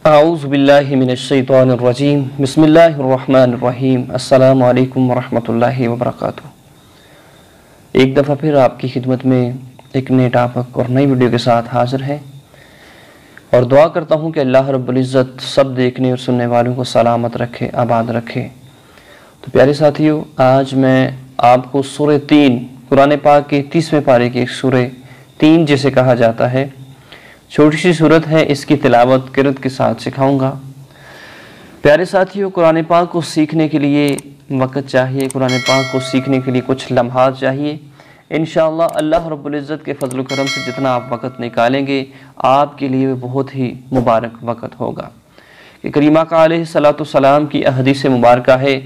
اعوذ باللہ من الشیطان الرجیم بسم اللہ الرحمن الرحیم السلام علیکم ورحمۃ اللہ وبرکاتہ۔ ایک دفعہ پھر آپ کی خدمت میں ایک نئے ٹاپک اور نئی ویڈیو کے ساتھ حاضر ہے، اور دعا کرتا ہوں کہ اللہ رب العزت سب دیکھنے اور سننے والوں کو سلامت رکھے، آباد رکھے۔ تو پیارے ساتھیو، آج میں آپ کو سورہ 3 قرآن پاک کے 30ویں پارے کی ایک سورہ 3 جسے کہا جاتا ہے، چھوٹی سی صورت ہے، اس کی تلاوت قرأت کے ساتھ سکھاؤں گا۔ پیارے ساتھیو، قرآن پاک کو سیکھنے کے لیے وقت چاہیے، قرآن پاک کو سیکھنے کے لیے کچھ لمحات چاہیے۔ انشاءاللہ اللہ رب العزت کے فضل و کرم سے جتنا آپ وقت نکالیں گے آپ کے لیے بہت ہی مبارک وقت ہوگا۔ کہ کریم آقا علیہ الصلوۃ والسلام کی حدیث مبارکہ ہے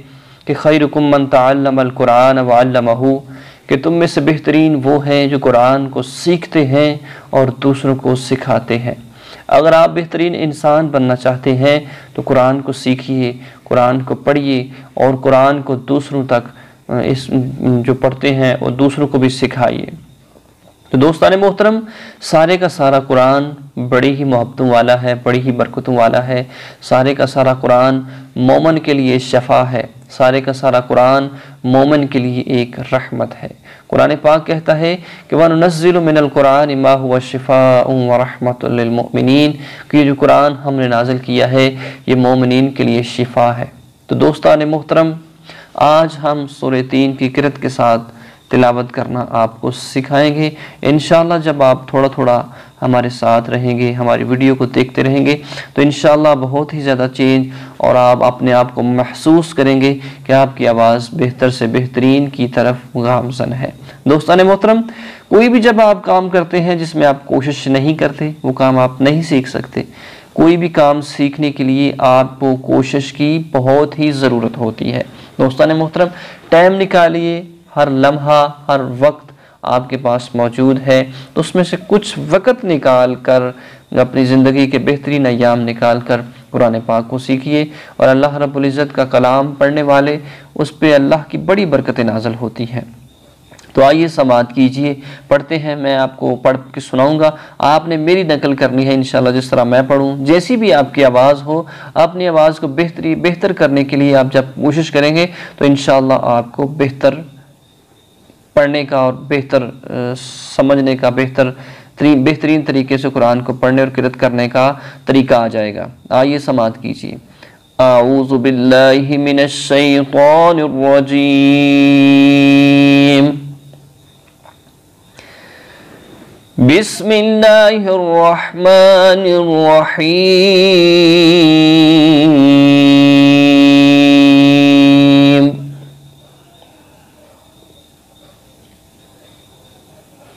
کہ خیرکم من تعلم القرآن وعلمہ، کہ تم میں سے بہترین وہ ہیں جو قرآن کو سیکھتے ہیں اور دوسروں کو سکھاتے ہیں۔ اگر آپ بہترین انسان بننا چاہتے ہیں تو قرآن کو سیکھیے، قرآن کو پڑھیے، اور قرآن کو دوسروں تک جو پڑھتے ہیں اور دوسروں کو بھی سکھائیے۔ تو دوستان محترم، سارے کا سارا قرآن بڑی ہی محبتوں والا ہے، بڑی ہی برکتوں والا ہے۔ سارے کا سارا قرآن مومن کے لیے شفا ہے، سارے کا سارا قرآن مومن کے لیے ایک رحمت ہے۔ قرآن پاک کہتا ہے کہ وَنُنَزِّلُ مِنَ الْقُرْآنِ مَا هُوَ شِفَاءٌ وَرَحْمَةٌ لِّلْمُؤْمِنِينَ، کہ یہ جو قرآن ہم نے نازل کیا ہے یہ مومنین کے لیے شفا ہے۔ تو دوستان محترم، آج ہم سورہ 3 کی قرأت کے ساتھ تلاوت کرنا آپ کو سکھائیں گے۔ انشاءاللہ جب آپ تھوڑا تھوڑا ہمارے ساتھ رہیں گے، ہماری ویڈیو کو دیکھتے رہیں گے، تو انشاءاللہ بہت ہی زیادہ چینج، اور آپ اپنے آپ کو محسوس کریں گے کہ آپ کی آواز بہتر سے بہترین کی طرف گامزن ہے۔ دوستان محترم، کوئی بھی جب آپ کام کرتے ہیں جس میں آپ کوشش نہیں کرتے، وہ کام آپ نہیں سیکھ سکتے۔ کوئی بھی کام سیکھنے کے لیے آپ کو کوشش کی بہت ہی ضرورت ہوتی ہے۔ دوستان محترم، ٹائم نکالیے، ہر لمحہ ہر وقت آپ کے پاس موجود ہے، تو اس میں سے کچھ وقت نکال کر اپنی زندگی کے بہترین ایام نکال کر قرآن پاک کو سیکھیے، اور اللہ رب العزت کا کلام پڑھنے والے اس پہ اللہ کی بڑی برکتیں نازل ہوتی ہیں۔ تو آئیے سماعت کیجئے، پڑھتے ہیں، میں آپ کو پڑھ کے سناؤں گا، آپ نے میری نقل کرنی ہے انشاءاللہ، جس طرح میں پڑھوں، جیسی بھی آپ کی آواز ہو، اپنی آواز کو بہتر کرنے کے لیے آپ جب کوشش کریں گے تو انشاءاللہ آپ کو بہتر پڑھنے کا اور بہتر سمجھنے کا، بہترین طریقے سے قرآن کو پڑھنے اور قرأت کرنے کا طریقہ آ جائے گا۔ آئیے سماعت کیجئے۔ اعوذ باللہ من الشیطان الرجیم، بسم اللہ الرحمن الرحیم۔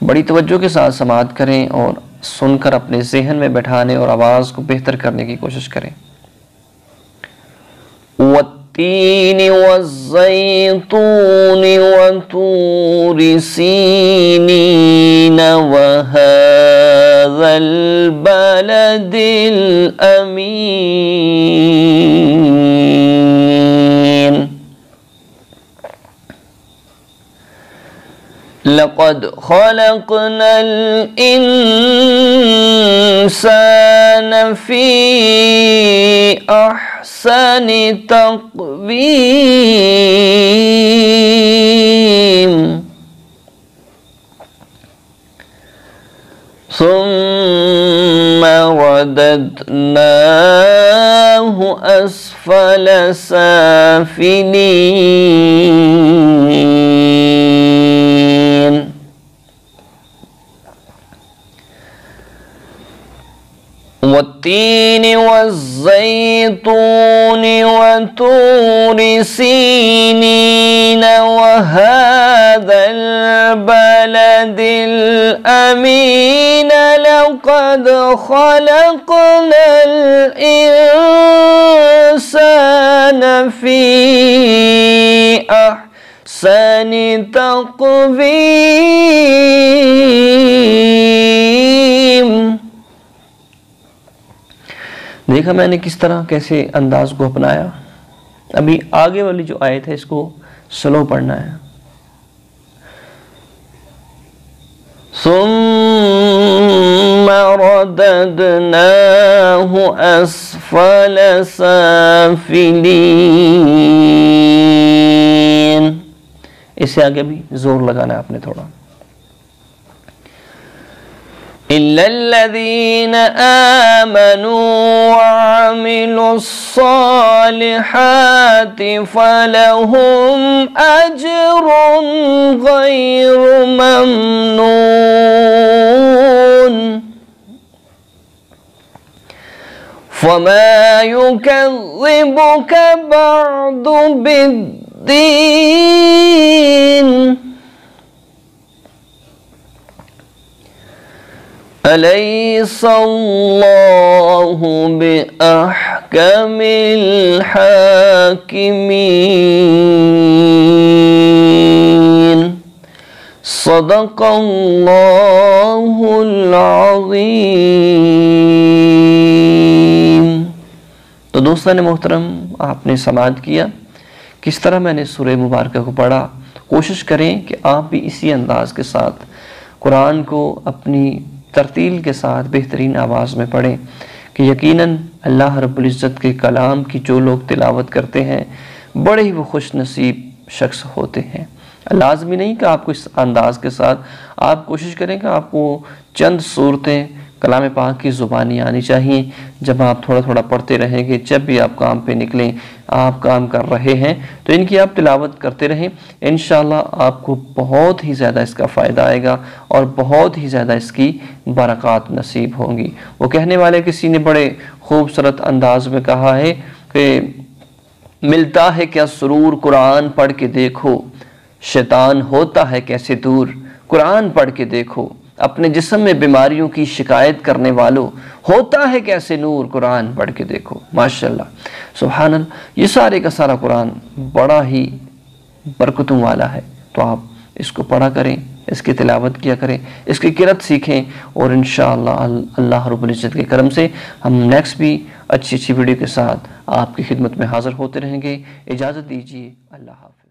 بڑی توجہ کے ساتھ سماعت کریں اور سن کر اپنے ذہن میں بٹھانے اور آواز کو بہتر کرنے کی کوشش کریں۔ والتین والزیتون وطور سینین وهذا البلد الامین، لقد خلقنا الانسان فی احسن تقویم، ثم رددناه اسفل سافلین، والتین والزیتون وطور سینین وهذا البلد الامین، لقد خلقنا الانسان فی احسن تقویم۔ دیکھا میں نے کس طرح کیسے انداز کو اپنایا۔ ابھی آگے والی جو آیت ہے اس کو سلو پڑھنا ہے۔ ثم رددناه فَجَعَلْنَاهُ أَسْفَلَ سَافِلِينَ. اسے آگے بھی زور لگانا ہے آپ نے تھوڑا. إِلَّا الَّذِينَ آمَنُوا وَعَمِلُوا الصَّالِحَاتِ فَلَهُمْ أَجْرٌ غَيْرُ مَمْنُونٍ فَمَا يُكَذِّبُكَ بَعْدُ بِالدِّينِ أَلَيْسَ اللَّهُ بِأَحْكَمِ الْحَاكِمِينَ. صدق اللہ العظیم. تو دوستان محترم، آپ نے سماعت کیا کس طرح میں نے سورہ مبارکہ کو پڑھا. کوشش کریں کہ آپ بھی اسی انداز کے ساتھ قرآن کو اپنی ترتیل کے ساتھ بہترین آواز میں پڑھیں کہ یقیناً اللہ رب العزت کے کلام کی جو لوگ تلاوت کرتے ہیں بڑے ہی وہ خوش نصیب شخص ہوتے ہیں. لازمی نہیں کہ آپ کو اس انداز کے ساتھ آپ کوشش کریں کہ آپ کو چند صورتیں کلام پاک کی زبانی آنی چاہیے. جب آپ تھوڑا تھوڑا پڑھتے رہیں گے، جب بھی آپ کام پہ نکلیں، آپ کام کر رہے ہیں تو ان کی آپ تلاوت کرتے رہیں. انشاءاللہ آپ کو بہت ہی زیادہ اس کا فائدہ آئے گا اور بہت ہی زیادہ اس کی برکات نصیب ہوں گی. وہ کہنے والے کسی نے بڑے خوبصورت انداز میں کہا ہے کہ ملتا ہے کیا سرور قرآن پڑھ کے دیکھو، شیطان ہوتا ہے کیسے دور. قرآن پڑھ کے دیکھو، اپنے جسم میں بیماریوں کی شکایت کرنے والوں ہوتا ہے کیسے نور. قرآن پڑھ کے دیکھو. ماشاءاللہ، سبحان اللہ. یہ سارے کا سارا قرآن بڑا ہی برکتوں والا ہے. تو آپ اس کو پڑھا کریں، اس کی تلاوت کیا کریں، اس کی قرأت سیکھیں اور انشاءاللہ اللہ رب العزت کے کرم سے ہم نیکسٹ بھی اچھی ویڈیو کے ساتھ آپ کی خدمت میں حاضر ہوتے رہیں گے. اجازت دیجیے. اللہ حافظ.